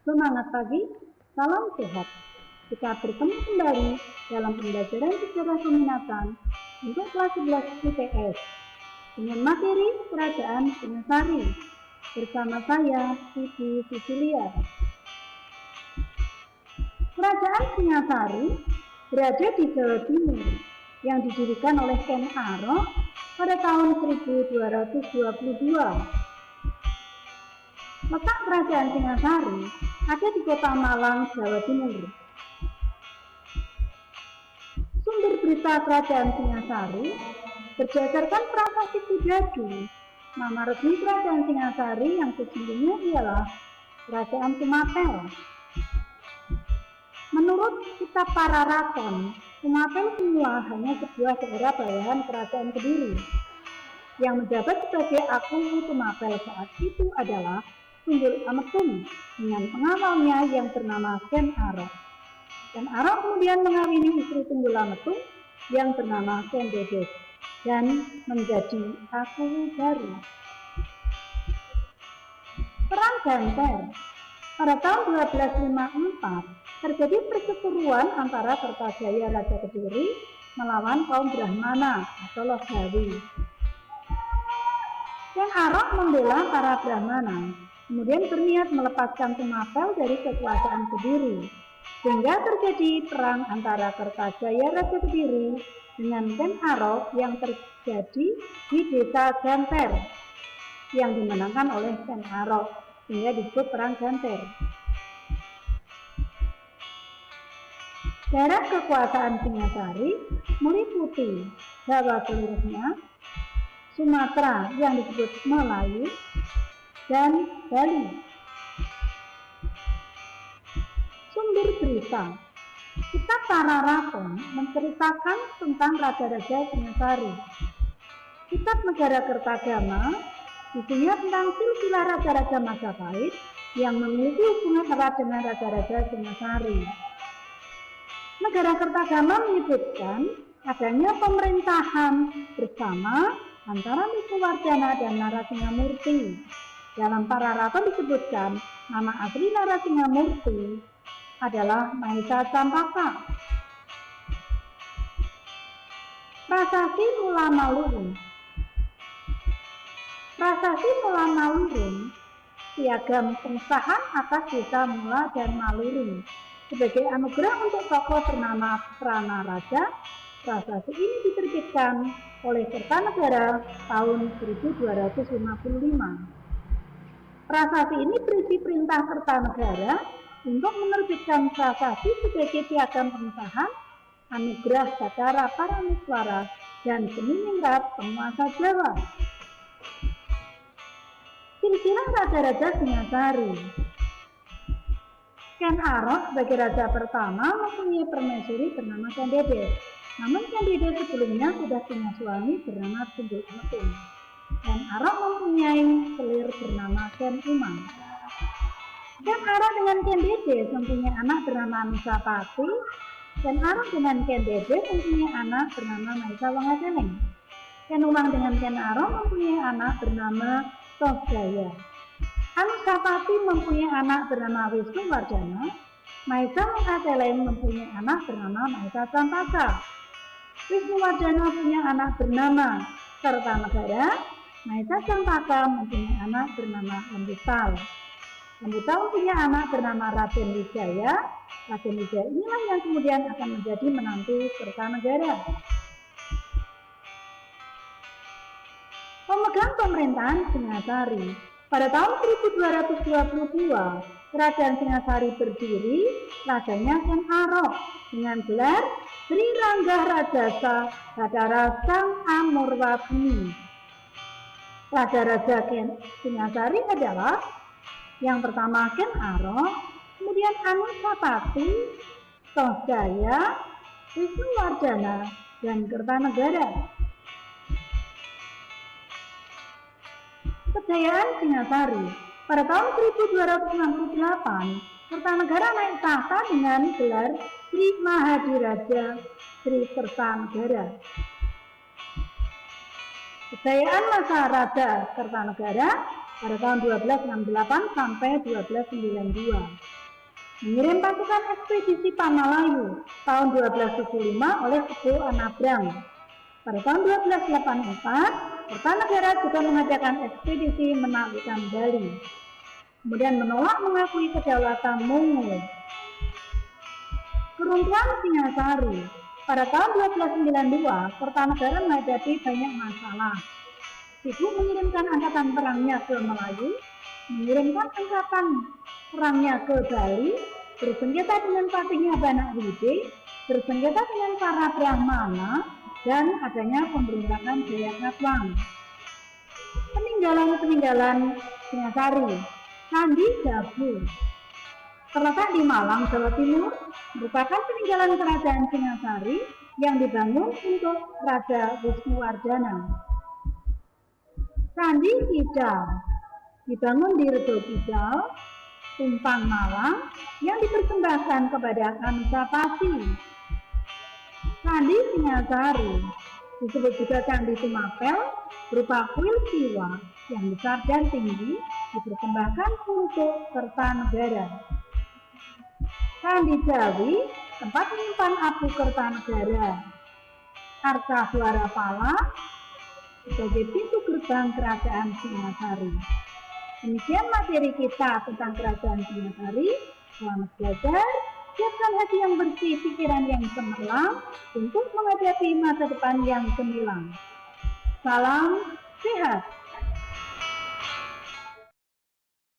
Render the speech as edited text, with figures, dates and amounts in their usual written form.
Semangat pagi, salam sehat. Kita bertemu kembali dalam pembelajaran sejarah peminatan untuk kelas 11 IPS dengan materi Kerajaan Singasari bersama saya, Siti Sicilia. Kerajaan Singasari berada di Jawa Timur yang didirikan oleh Ken Arok pada tahun 1222. Letak Kerajaan Singasari ada di Kota Malang, Jawa Timur. Sumber berita Kerajaan Singasari berdasarkan prasasti Kudadu. Nama resmi Kerajaan Singasari yang sesungguhnya ialah Kerajaan Tumapel. Menurut Kitab Pararaton, Tumapel semula hanya sebuah daerah bawahan Kerajaan Kediri. Yang menjabat sebagai Aku Tumapel saat itu adalah Tunggul Ametung dengan pengawalnya yang bernama Ken Arok. Ken Arok kemudian mengawini istri Tunggul Ametung yang bernama Ken Dedes dan menjadi Aku baru. Perang Ganter. Pada tahun 1254 terjadi perseteruan antara Kertajaya Raja Kediri melawan kaum Brahmana atau Logawi. Ken Arok membela para Brahmana, kemudian berniat melepaskan Tumapel dari kekuasaan Kediri, sehingga terjadi perang antara Kertajaya Raja Kediri dengan Ken Arok yang terjadi di desa Ganter, yang dimenangkan oleh Ken Arok, sehingga disebut Perang Ganter. Daerah kekuasaan Singasari meliputi Jawa seluruhnya, Sumatera yang disebut Melayu, dan Bali. Sumber berita Kitab Pararaton menceritakan tentang Raja-Raja Singasari. Kitab Negara Kertagama isinya tentang silsilah Raja-Raja Majapahit yang memiliki hubungan erat dengan Raja-Raja Singasari. Negara Kertagama menyebutkan adanya pemerintahan bersama antara Wisnuwardana dan Narasingamurti. Dalam Pararaton disebutkan nama asli Narasingamurti adalah Mahesa Campaka. Prasasti Mula Malurung. Prasasti Mula Malurung piagam pengesahan atas desa Mula dan Malurung sebagai anugerah untuk tokoh bernama Pranaraja. Prasasti ini diterbitkan oleh Kertanegara tahun 1255. Prasasti ini berisi perintah Kertanegara untuk menerbitkan prasasti sebagai piagam pengesahan anugerah Batara Paramiswara dan Seminingrat penguasa Jawa. Silsilah Raja-Raja Singasari. Ken Arok sebagai raja pertama mempunyai permaisuri bernama Ken Dedes. Namun Ken Dedes sebelumnya sudah punya suami bernama Tunggul Ametung. Ken Arok mempunyai selir bernama Ken Umang. Ken Arok dengan Ken Dedes mempunyai anak bernama Nusapati. Ken Arok dengan Ken Dedes mempunyai anak bernama Mahesa Wangaseleng. Ken Umang dengan Ken Arok mempunyai anak bernama Tosjaya. Anusapati mempunyai anak bernama Wisnuwardana. Mahesa Wangaseleng mempunyai anak bernama Mahesa Campaka. Wisnuwardana punya anak bernama Kertanegara. Mahesa Campaka mempunyai anak bernama Lembutal. Lembutal punya anak bernama Raden Wijaya. Raden Wijaya inilah yang kemudian akan menjadi menantu Kertanegara. Pemegang pemerintahan Singasari. Pada tahun 1222, Kerajaan Singasari berdiri, rajanya Ken Arok dengan gelar Sri Ranggah Rajasa Batara Sang Amurwa Bumi. Raja-raja Singasari adalah yang pertama Ken Arok, kemudian Anusapati, Tosjaya, Wisnuwardana, dan Kertanegara. Kejayaan Singasari. Pada tahun 1268, Kertanegara naik tahta dengan gelar Sri Mahadiraja Sri Kertanegara. Kejayaan masa Raja Kertanegara pada tahun 1268 sampai 1292. mengirim pasukan ekspedisi Pamalayu tahun 1275 oleh Kepu Anabrang. Pada tahun 1284, Kertanegara juga mengadakan ekspedisi menaklukkan Bali, kemudian menolak mengakui kedaulatan Mongol. Keruntuhan Singasari. Pada tahun 1292, Kertanegara menghadapi banyak masalah. Ibu mengirimkan angkatan perangnya ke Melayu, mengirimkan angkatan perangnya ke Bali, bersengketa dengan patihnya Banak Wide, bersengketa dengan para Brahmana, dan adanya pemberontakan Jayakatwang. Peninggalan Singasari. Candi Gabuh terletak di Malang, Jawa Timur, merupakan peninggalan kerajaan Singasari yang dibangun untuk Raja Wisnuwardana. Candi Kidal dibangun di Redo Kidal, Tumpang, Malang, yang dipersembahkan kepada Anusapati. Candi Singasari disebut juga Candi Tumapel, berupa kuil siwa yang besar dan tinggi, dipersembahkan untuk Kertanegara. Candi Jawi, tempat menyimpan apu Kertanegara. Arcawara Pala sebagai pintu gerbang kerajaan Singasari. Demikian materi kita tentang kerajaan Singasari. Selamat belajar, siapkan hati yang bersih, pikiran yang cemerlang untuk menghadapi masa depan yang gemilang. Salam sehat.